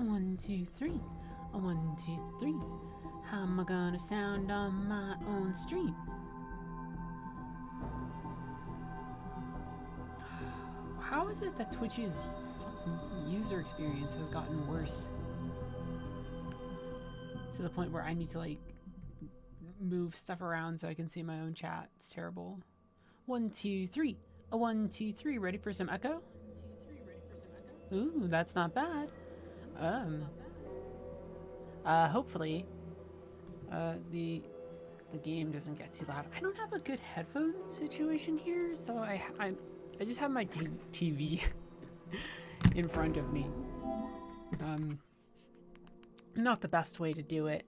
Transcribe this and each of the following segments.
1, 2, 3. A 1, 2, 3. How am I gonna sound on my own stream? How is it that Twitch's user experience has gotten worse? To the point where I need to like move stuff around so I can see my own chat. It's terrible. 1, 2, 3. A 1, 2, 3. Ready for some echo? Ooh, that's not bad. Hopefully, the game doesn't get too loud. I don't have a good headphone situation here, so I just have my TV in front of me. Not the best way to do it,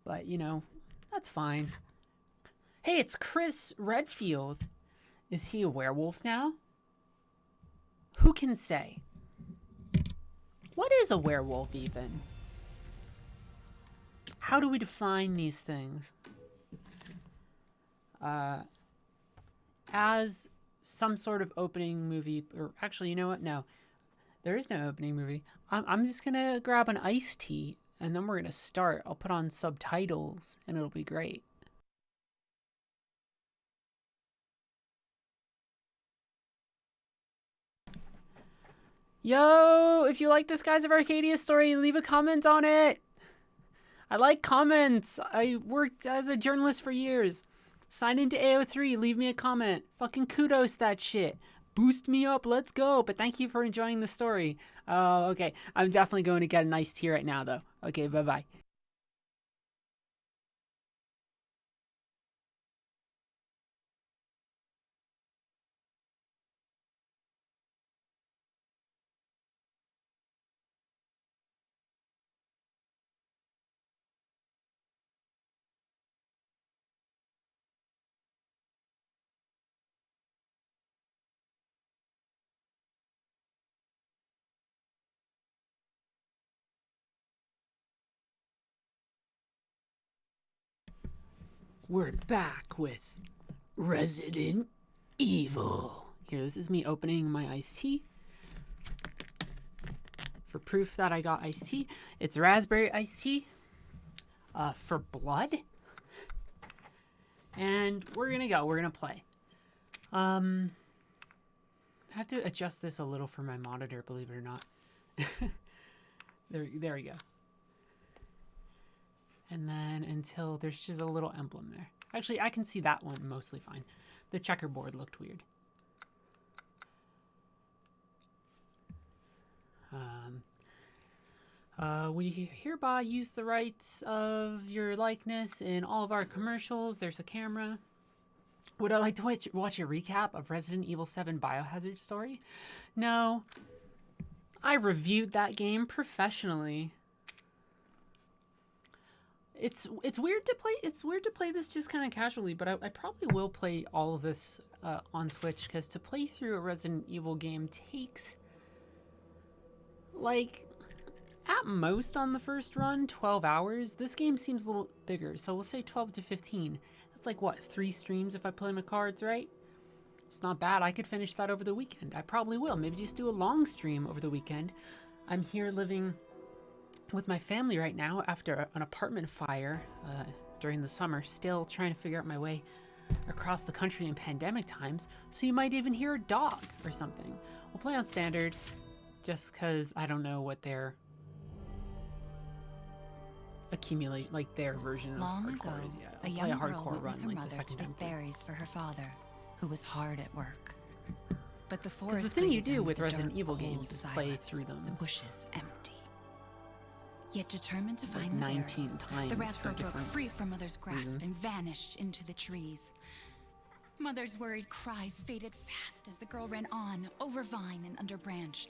but you know, that's fine. Hey, it's Chris Redfield. Is he a werewolf now? Who can say? What is a werewolf even? How do we define these things? As some sort of opening movie, or actually, you know what? No, there is no opening movie. I'm just gonna grab an iced tea and then we're gonna start. I'll put on subtitles and it'll be great. Yo, if you like this Guys of Arcadia story, leave a comment on it. I like comments. I worked as a journalist for years. Sign into AO3, leave me a comment. Fucking kudos that shit. Boost me up, let's go. But thank you for enjoying the story. Oh, okay. I'm definitely going to get a nice tea right now, though. Okay, bye-bye. We're back with Resident Evil. Here, this is me opening my iced tea. For proof that I got iced tea, it's raspberry iced tea. For blood. And we're gonna go. We're gonna play. I have to adjust this a little for my monitor, believe it or not. There we go. And then until there's just a little emblem there. Actually, I can see that one mostly fine. The checkerboard looked weird. We hereby use the rights of your likeness in all of our commercials. There's a camera. Would I like to watch a recap of Resident Evil 7 Biohazard story? No. I reviewed that game professionally. It's weird to play. It's weird to play this just kind of casually, but I probably will play all of this on Twitch, because to play through a Resident Evil game takes, like, at most on the first run, 12 hours. This game seems a little bigger, so we'll say 12 to 15. That's like, what, 3 streams if I play my cards right? It's not bad. I could finish that over the weekend. I probably will. Maybe just do a long stream over the weekend. I'm here living with my family right now after an apartment fire during the summer, still trying to figure out my way across the country in pandemic times, so you might even hear a dog or something. We'll play on standard just because I don't know what their accumulate, like their version of hardcore is yet. I'll play a hardcore run like the second time through. Berries for her father, who was hard at work. But the forest, because the thing you do with Resident Evil games is play through them. The bushes empty. Yet determined to find like the 19 berries, times the rascal broke free from Mother's grasp reasons. and vanished into the trees. Mother's worried cries faded fast as the girl ran on, over vine and under branch,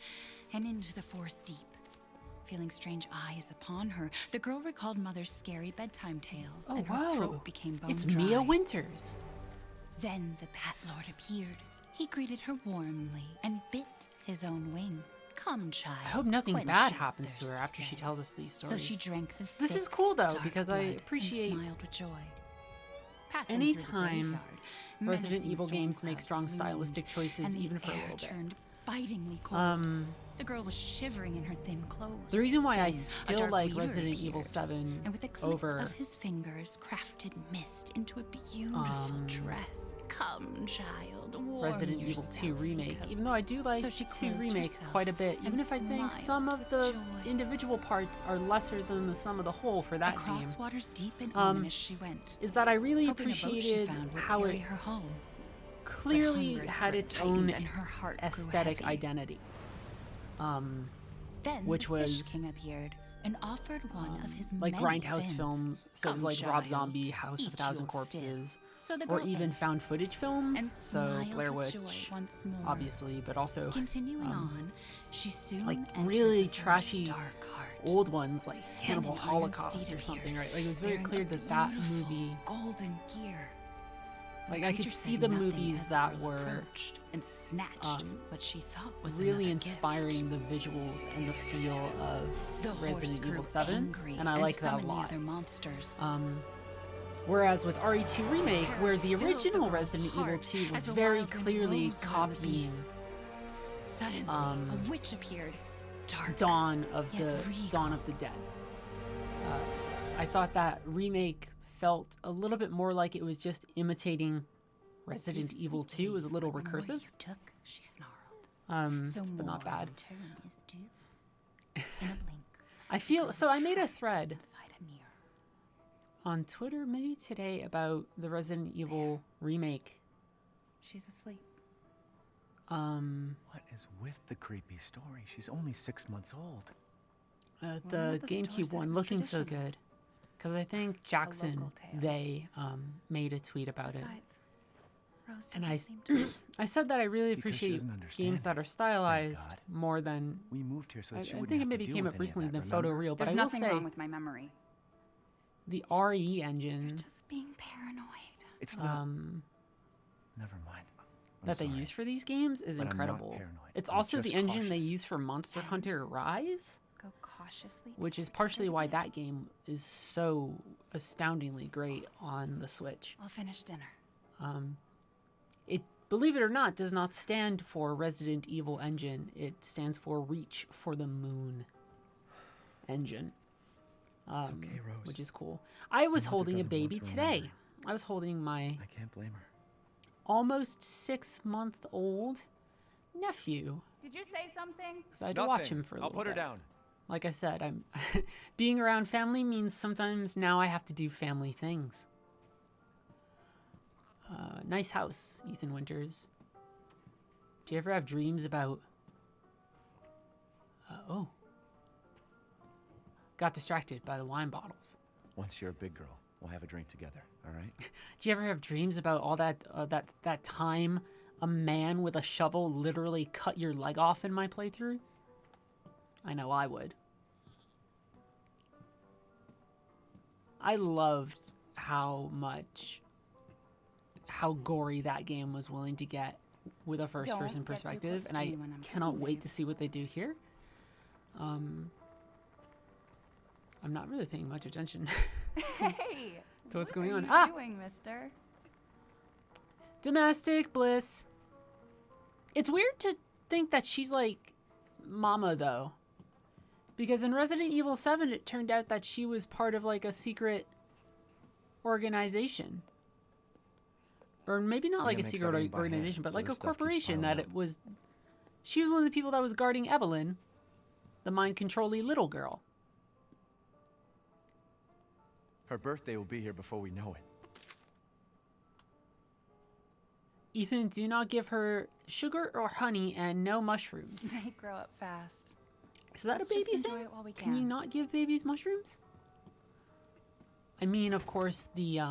and into the forest deep. Feeling strange eyes upon her, the girl recalled Mother's scary bedtime tales, and her throat became bone It's dry. Mia Winters. Then the Bat Lord appeared. He greeted her warmly and bit his own wing. Come, child. I hope nothing quench bad your happens to her thirst, after he she said. tells us these stories. So she drank the This is thick, cool though, dark because I blood appreciate and smiled with joy. Passing through the anytime graveyard, Resident menacing Evil storm games make clouds strong loomed, stylistic choices, and the even for a air little bit. turned bitingly cold. The girl was shivering in her thin clothes. The reason why I Then a still dark like weaver Resident Evil appeared, 7 and with a click over of his fingers crafted mist into a beautiful dress. Come, child, warm Resident Evil 2 yourself, Remake, he even though I coaxed. do like So she 2 clothed Remake herself quite a bit, even and if I think smiled some of with the joy. individual parts are lesser than the sum of the whole for that game, Across waters deep and ominous she went, is that I really hoping a boat she appreciated found would how carry it her home. clearly hunger's had grip its tightened own and her heart grew aesthetic heavy. identity. Then Which the Fish was, King appeared and offered one of his like many Grindhouse fins. films, so it was Come, like Rob child, Zombie, House of a eat Thousand your Corpses, fill. So the or girl even ate found footage and films, so smiled Blair with Witch, joy once more. obviously, but also Continuing on, she soon like entered really the forest's trashy dark heart. old ones like Then Cannibal an iron Holocaust steed or something, appeared, right? Like it was very bearing clear a that that beautiful movie, golden gear. like The I could creature see said the nothing movies as the that girl were approached and snatched what she thought was really another inspiring gift. the visuals and the feel of The horse Resident grew Evil 7, angry and I like that a summoned the lot. other monsters. Whereas with RE2 Remake, Terror where the filled original girl's Resident Evil heart 2 was as a very wild wind clearly rose among the copying beasts. Suddenly, a witch appeared, dark, Dawn of yet the regal. Dawn of the Dead. I thought that remake felt a little bit more like it was just imitating Resident Evil 2. It was a little For the more recursive, you took, she snarled. So but not more bad. return is due. In a blink, I feel so. I made a thread inside a mirror. on Twitter maybe today about the Resident Evil remake. She's asleep. What is with the creepy story? She's only 6 months old. The at the store GameCube said it one was looking so traditional. good. Because I think Jackson, local tale. they made a tweet about it. Besides, Rose And doesn't seem to I said that I really Because she appreciate doesn't understand games it, that are thank stylized God. more than. We moved here so I that she think wouldn't it have maybe to deal came with up any of recently that, than Photo remember? Real, but There's I will nothing say wrong with my memory. the RE engine just being paranoid. It's not. Never mind. I'm that they sorry. use for these games is But I'm not incredible. paranoid. It's I'm also just the engine they cautious. use for Monster Hunter Rise, Go cautiously. which is partially why that game is so astoundingly great on the Switch. I'll finish dinner. It, believe it or not, does not stand for Resident Evil Engine. It stands for Reach for the Moon Engine. It's okay, Rose. Which is cool. I was mother holding a doesn't want baby to today. remember. I was holding my I can't blame her. almost 6-month-old nephew. Did you say something? So I had to watch him for a I'll little put her bit. down. Like I said, I'm being around family means sometimes now I have to do family things. Nice house, Ethan Winters. Do you ever have dreams about... oh. Got distracted by the wine bottles. Once you're a big girl, we'll have a drink together, all right? Do you ever have dreams about all that time a man with a shovel literally cut your leg off in my playthrough? I know I would. I loved how gory that game was willing to get with a first-person Don't get too perspective, close and to I me when I'm cannot playing, wait babe. to see what they do here. I'm not really paying much attention Hey! to what's what going are on. you Ah! doing, mister? Domestic bliss. It's weird to think that she's like Mama, though. Because in Resident Evil 7, it turned out that she was part of like a secret organization. Or maybe not like a makes secret everything by hand, organization, but so like a this stuff keeps corporation piling that up. it was... She was one of the people that was guarding Evelyn, the mind-controlly little girl. Her birthday will be here before we know it. Ethan, do not give her sugar or honey and no mushrooms. They grow up fast. Is that Let's a baby just enjoy thing? it while we Can you can. not give babies mushrooms? I mean, of course, the,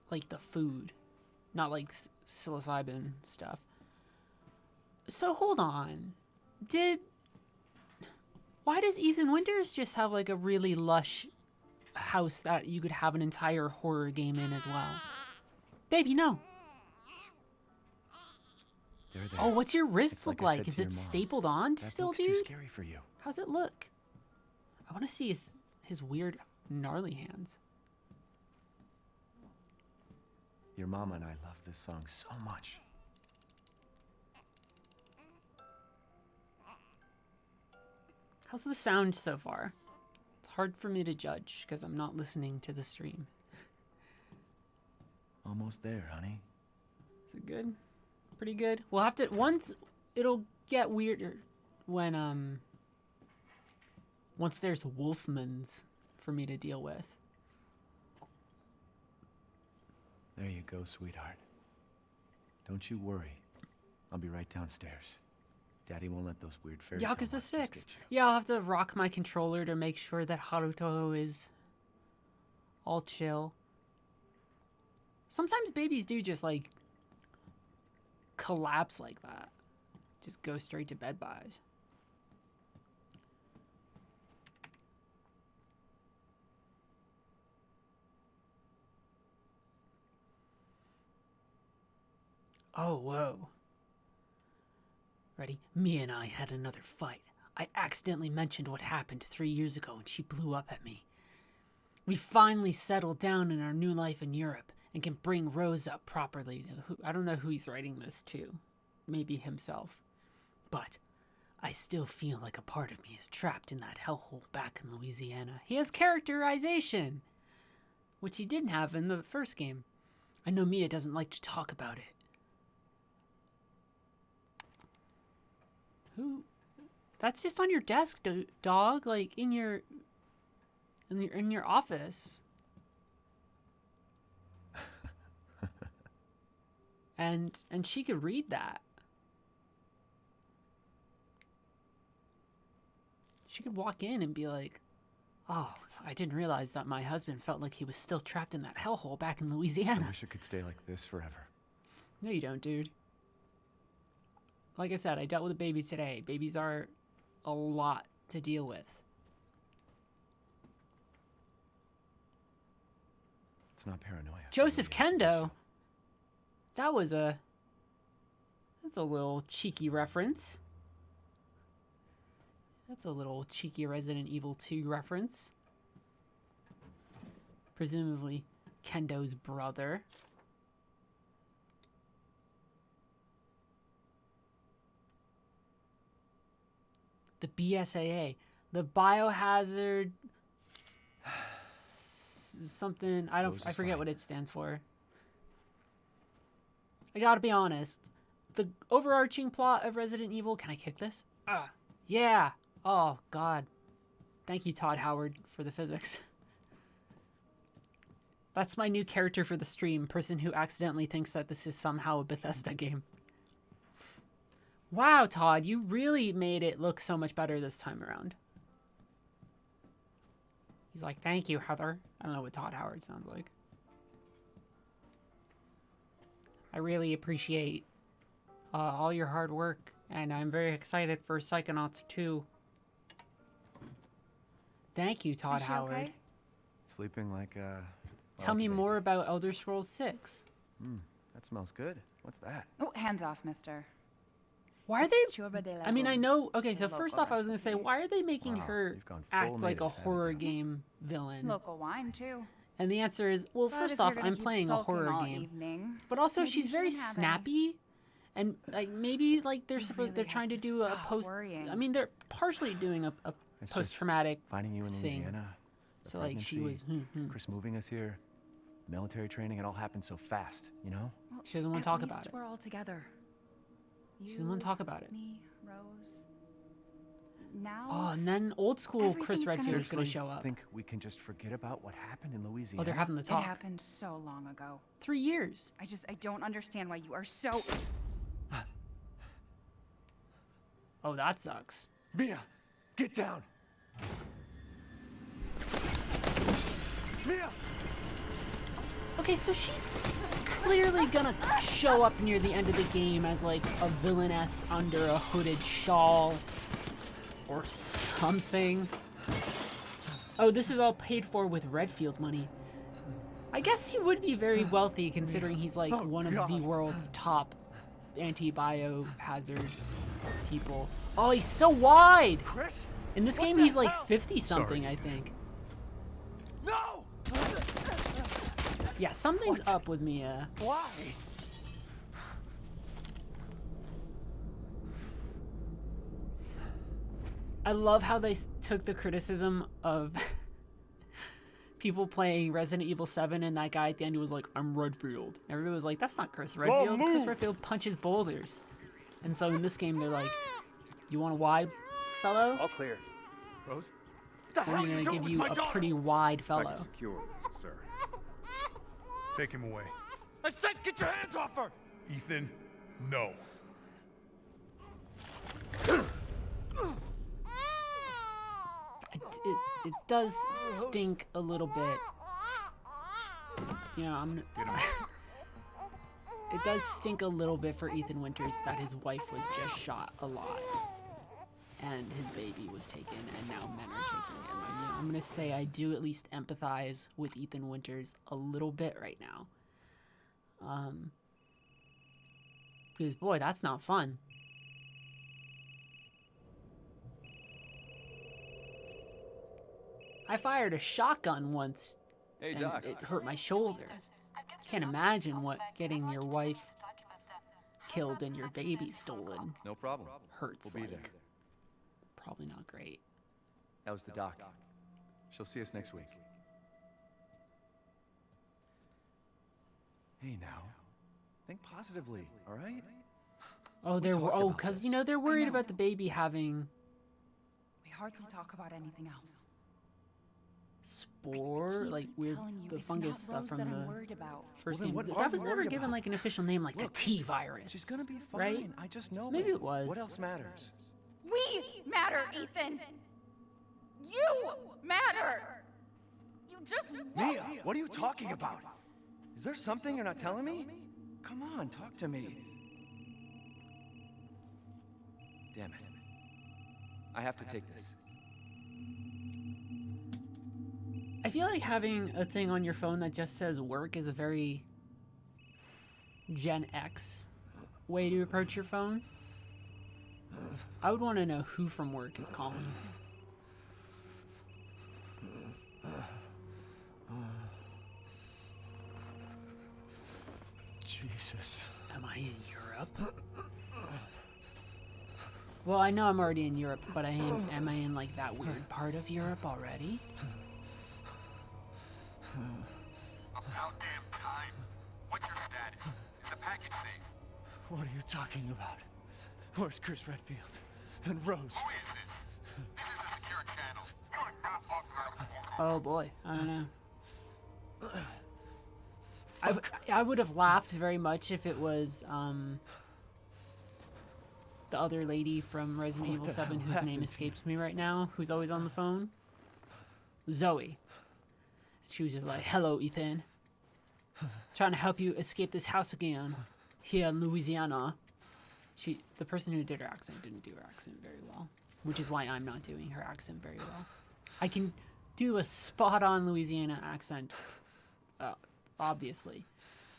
like the food, not like psilocybin stuff. So hold on. Why does Ethan Winters just have like a really lush house that you could have an entire horror game in as well? Baby, no. They're there. Oh, what's your wrist It's look like I like? said Is to it your mom. stapled on That still, looks dude? too scary for you. How's it look? I want to see his weird, gnarly hands. Your mama and I love this song so much. How's the sound so far? It's hard for me to judge because I'm not listening to the stream. Almost there, honey. Is it good? Pretty good. We'll have to once it'll get weirder when once there's Wolfmans for me to deal with. There you go, sweetheart. Don't you worry. I'll be right downstairs. Daddy won't let those weird fairy tale Yakuza monsters 6. get you. Yeah, I'll have to rock my controller to make sure that Haruto is all chill. Sometimes babies do just like collapse like that. Just go straight to bed vibes. Oh, whoa. Ready? Mia and I had another fight. I accidentally mentioned what happened 3 years ago and she blew up at me. We finally settled down in our new life in Europe and can bring Rose up properly. I don't know who he's writing this to. Maybe himself. But I still feel like a part of me is trapped in that hellhole back in Louisiana. He has characterization, which he didn't have in the first game. I know Mia doesn't like to talk about it. Who? That's just on your desk, dog. Like in your office. and she could read that. She could walk in and be like, "Oh, I didn't realize that my husband felt like he was still trapped in that hellhole back in I Louisiana." wish it could stay like this forever. No, you don't, dude. Like I said, I dealt with a baby today. Babies are a lot to deal with. It's not paranoia. Joseph I really have to do Kendo. That's a little cheeky reference. That's a little cheeky Resident Evil 2 reference. Presumably Kendo's brother. The BSAA, the biohazard something. I Rose is forget fine. what it stands for. I gotta be honest. The overarching plot of Resident Evil. Can I kick this? Yeah. Oh God. Thank you, Todd Howard, for the physics. That's my new character for the stream. Person who accidentally thinks that this is somehow a Bethesda game. Wow, Todd, you really made it look so much better this time around. He's like, thank you, Heather. I don't know what Todd Howard sounds like. I really appreciate all your hard work, and I'm very excited for Psychonauts 2. Thank you, Todd Is she Howard. okay? Sleeping like Tell me more about Elder Scrolls 6. That smells good. What's that? Oh, hands off, mister. Why are they... Churba de I mean, I Lagoon. know... Okay, so Local first off, I was going to say, recipe. why are they making Wow, her you've gone full act like native, a haven't horror you? game villain? Local wine, too. And the answer is, well, But first if you're off, gonna I'm keep playing a sulking horror all game. evening, But also, maybe she's you very shouldn't have any. snappy, and like maybe like they're really they're trying to have to do a stop post. worrying. I mean, they're partially doing a It's just post-traumatic Finding you in thing. Louisiana. the So like she was, pregnancy, Chris moving us here, military training. It all happened so fast, you know? Well, She doesn't wanna at talk least about it. We're all together. She doesn't wanna talk about it. Me, Rose. Now. Oh, and then old school Chris Everything's gonna Redfield's gonna Seriously, show up. Think we can just forget about what happened in Louisiana? Oh, they're having the It talk. happened so long ago. 3 years. I don't understand why you are so. Oh, that sucks. Mia, get down. Mia. Okay, so she's clearly gonna show up near the end of the game as like a villainess under a hooded shawl or something. Oh, this is all paid for with Redfield money. I guess he would be very wealthy considering he's like Oh, one of the God. world's top anti-biohazard people. Oh, he's so wide! Chris? In this What game, the he's like hell? 50-something, Sorry. I think. No! Yeah, something's up with Mia. Why? I love how they took the criticism of people playing Resident Evil 7 and that guy at the end who was like, I'm Redfield. Everybody was like, that's not Chris Redfield. Chris Redfield punches boulders. And so in this game, they're like, you want a wide fellow? All clear. Rose? We're going to give you a pretty wide fellow. Secure, sir. Take him away. I said get your hands off her! Ethan, no. It does stink a little bit. You know, it does stink a little bit for Ethan Winters that his wife was just shot a lot. And his baby was taken, and now men are taking him. I mean, I'm gonna say I do at least empathize with Ethan Winters a little bit right now. Because boy, that's not fun. I fired a shotgun once, Hey, and Doc. it hurt my shoulder. Can't imagine what getting your wife killed and your baby stolen No problem. hurts We'll be like. there. Probably not great. That was the doc. She'll see us next week. Hey now. Think positively, all right? Oh, they're talked about because this. they're worried know. about the baby having We hardly talk about anything else. spore, Keep like weird telling you, the it's fungus not stuff Rose from that I'm the worried about. first Well, then game. what That are was you never worried given about? like an official name, like Look, the T virus. She's gonna be fine. Right? I just know Maybe it. it was. What else matters? We matter, Ethan. You matter. You just Mia, what are you talking about? Is there something you're not telling me? Come on, talk to me. Damn it. I have to take this. I feel like having a thing on your phone that just says work is a very Gen X way to approach your phone. I would want to know who from work is calling. Jesus. Am I in Europe? Well, I know I'm already in Europe, but am I in like that weird part of Europe already? About damn time. What's your status? Is the package safe? What are you talking about? Where's Chris Redfield? And Rose? Who is this? This is a secure channel. You are not authorized. Oh boy, I don't know. I would have laughed very much if it was the other lady from Resident Evil 7 whose name escapes me right now, who's always on the phone. Zoe. She was just like, hello, Ethan. Trying to help you escape this house again. Here in Louisiana. The person who did her accent didn't do her accent very well. Which is why I'm not doing her accent very well. I can do a spot-on Louisiana accent, obviously.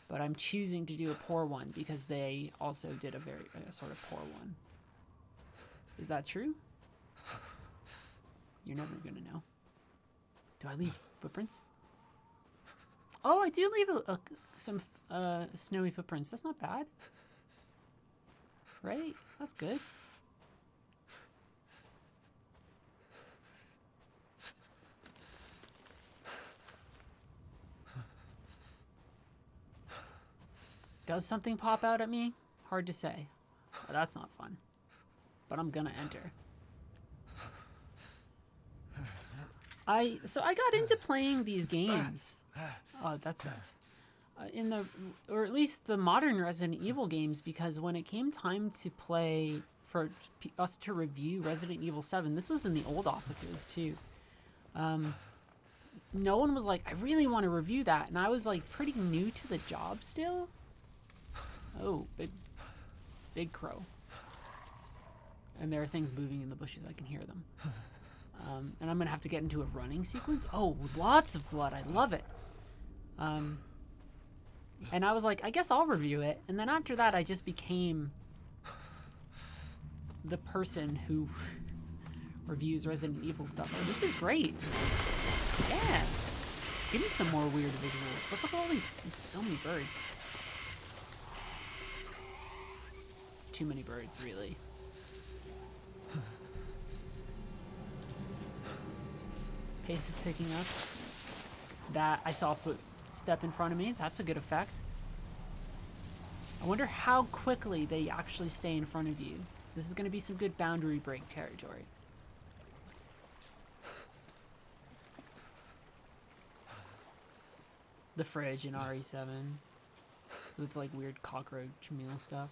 But I'm choosing to do a poor one because they also did a sort of poor one. Is that true? You're never gonna know. Do I leave footprints? Oh, I do leave some snowy footprints. That's not bad. Right? That's good. Does something pop out at me? Hard to say. Well, that's not fun. But I'm gonna enter. So I got into playing these games. Oh, that sucks. Or at least the modern Resident Evil games, because when it came time to play, for us to review Resident Evil 7, this was in the old offices too. No one was like, I really want to review that, and I was like pretty new to the job still. Oh, big crow. And there are things moving in the bushes, I can hear them. And I'm gonna have to get into a running sequence. Oh, lots of blood, I love it. And I was like, I guess I'll review it. And then after that, I just became the person who reviews Resident Evil stuff. Oh, this is great. Yeah. Give me some more weird visuals. What's up with all these? There's so many birds. It's too many birds, really. Pace is picking up. That, I saw a footstep in front of me. That's a good effect. I wonder how quickly they actually stay in front of you. This is going to be some good boundary break territory. The fridge in RE7 with like weird cockroach meal stuff.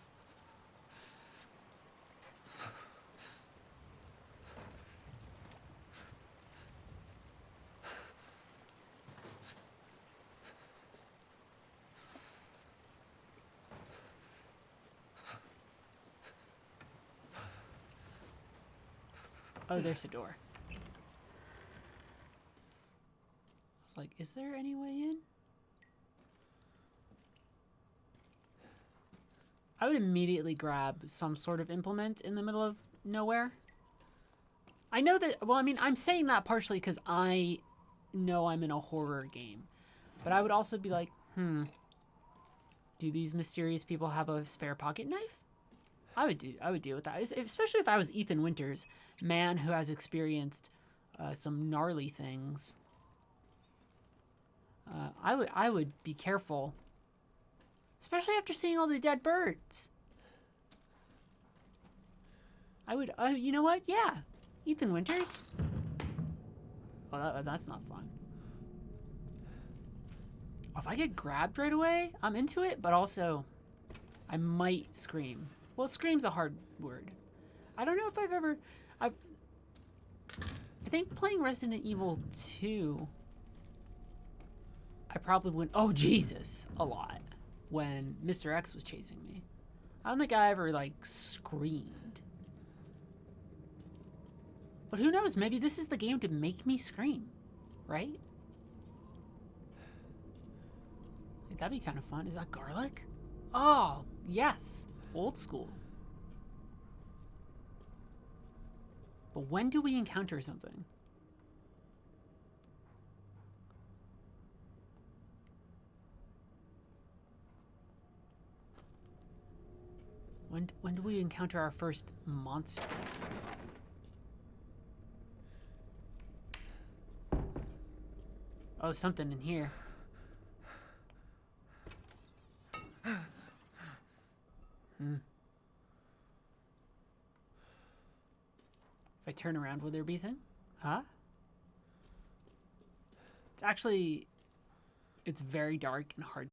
Oh, there's a door. I was like, is there any way in? I would immediately grab some sort of implement in the middle of nowhere. I know that, well, I mean, I'm saying that partially because I know I'm in a horror game. But I would also be like, do these mysterious people have a spare pocket knife? I would deal with that, especially if I was Ethan Winters, man who has experienced some gnarly things. I would be careful, especially after seeing all the dead birds. You know what? Yeah, Ethan Winters. Well, that's not fun. If I get grabbed right away, I'm into it, but also I might scream. Well, scream's a hard word. I don't know if I think playing Resident Evil 2, I probably went, oh Jesus, a lot when Mr. X was chasing me. I don't think I ever like screamed. But who knows, maybe this is the game to make me scream, right? Like, that'd be kind of fun. Is that garlic? Oh, yes. Old school. But when do we encounter something? When do we encounter our first monster? Oh, something in here. If I turn around, will there be a thing? Huh? It's very dark and hard